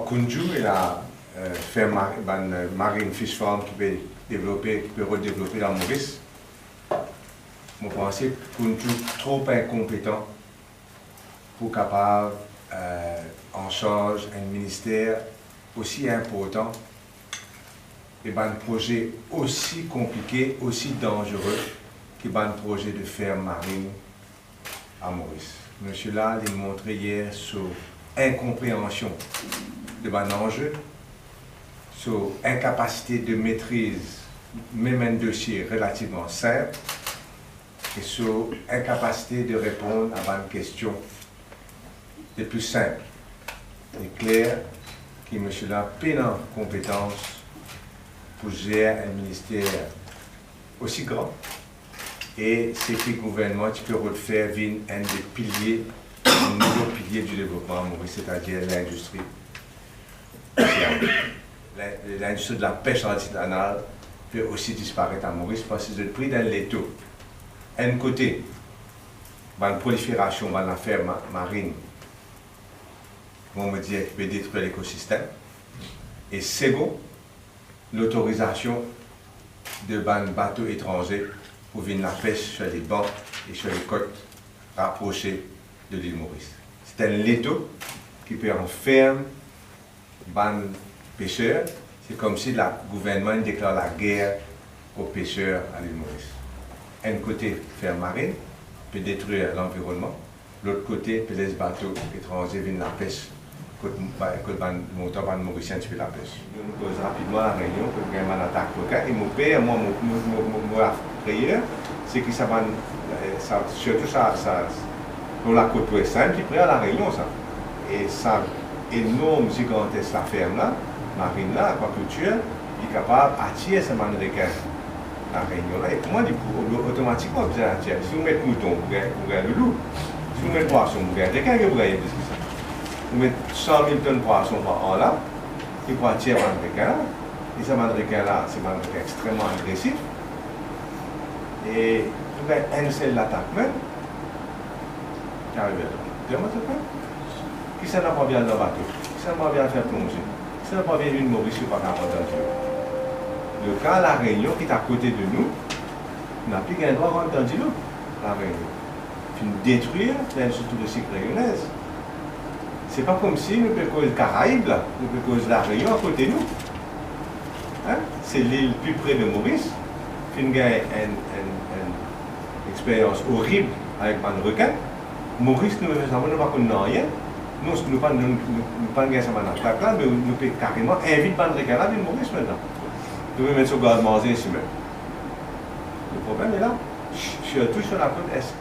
Kunju, il a fait une marine fish farm qui peut redévelopper la Maurice. Je pense que Kunju est trop incompétent pour capable en charge un ministère aussi important et un projet aussi compliqué, aussi dangereux que un projet de ferme marine à Maurice. Monsieur là, il montré hier sur incompréhension de l'enjeu, sur incapacité de maîtrise, même un dossier relativement simple, et sur incapacité de répondre à une question les plus simples. Il est clair que M. là peine en compétence pour gérer un ministère aussi grand. Et c'est que le gouvernement qui peut refaire un des piliers, un nouveau pilier du développement à Maurice, c'est-à-dire l'industrie. L'industrie de la pêche artisanale peut aussi disparaître à Maurice parce que c'est le prix d'un l'étau. Un côté, la prolifération de la ferme marine, on me dit qu'il peut détruire l'écosystème. Et second, l'autorisation de bateaux étrangers pour venir la pêche sur les bancs et sur les côtes rapprochées de l'île Maurice. C'est un l'étau qui peut enfermer les pêcheurs. C'est comme si le gouvernement déclare la guerre aux pêcheurs à l'île Maurice. Un côté, ferme marine, peut détruire l'environnement. L'autre côté, peut les bateaux étrangers viennent la pêche. Que le montant mauricien tu peux la pêche. Nous posons rapidement la réunion pour gagner un attaque locale. Et mon père, mon prière, c'est que ça va, surtout ça, dans la côte ouest, qui prend la réunion, ça. Et ça, énorme, gigantesque, la ferme là, marine là, aquaculture, il est capable d'attirer ces Américains. La réunion là, et pour moi, automatiquement, vous allez attirer. Si vous mettez mouton, vous gagnez le loup. Si vous mettez poisson, vous gagnez quelqu'un, vous gagnez plus que ça. Vous mettez 100 000 tonnes de poissons par an là, qui pour attirer les Américains là. Et ces Américains là, c'est des Américains extrêmement agressifs. Et vous gagnez un seul attaque même, qui arrive là. Comment ça fait? Qui ça n'a pas bien dans le bateau? Qui ça n'a pas bien faire plonger? Qui ça n'a pas bien une Maurice ou pas capable d'entendre? Le cas, la Réunion qui est à côté de nous, n'a plus qu'un droit d'entendre l'eau, la Réunion. Puis nous détruire l'industrie touristique réunionnaise. C'est pas comme si nous pouvons causer le Caraïbe, là, nous pouvons causer la Réunion à côté de nous. Hein? C'est l'île plus près de Maurice. Puis nous avons une expérience horrible avec un requin. Maurice, nous ne savons pas qu'on n'a rien. Nous ne pouvons pas gagner cette attaque là, mais nous pouvons carrément inviter le requin là, mais Maurice maintenant. Nous pouvons mettre sur garde-manger ici même. Le problème est là, surtout sur la côte est.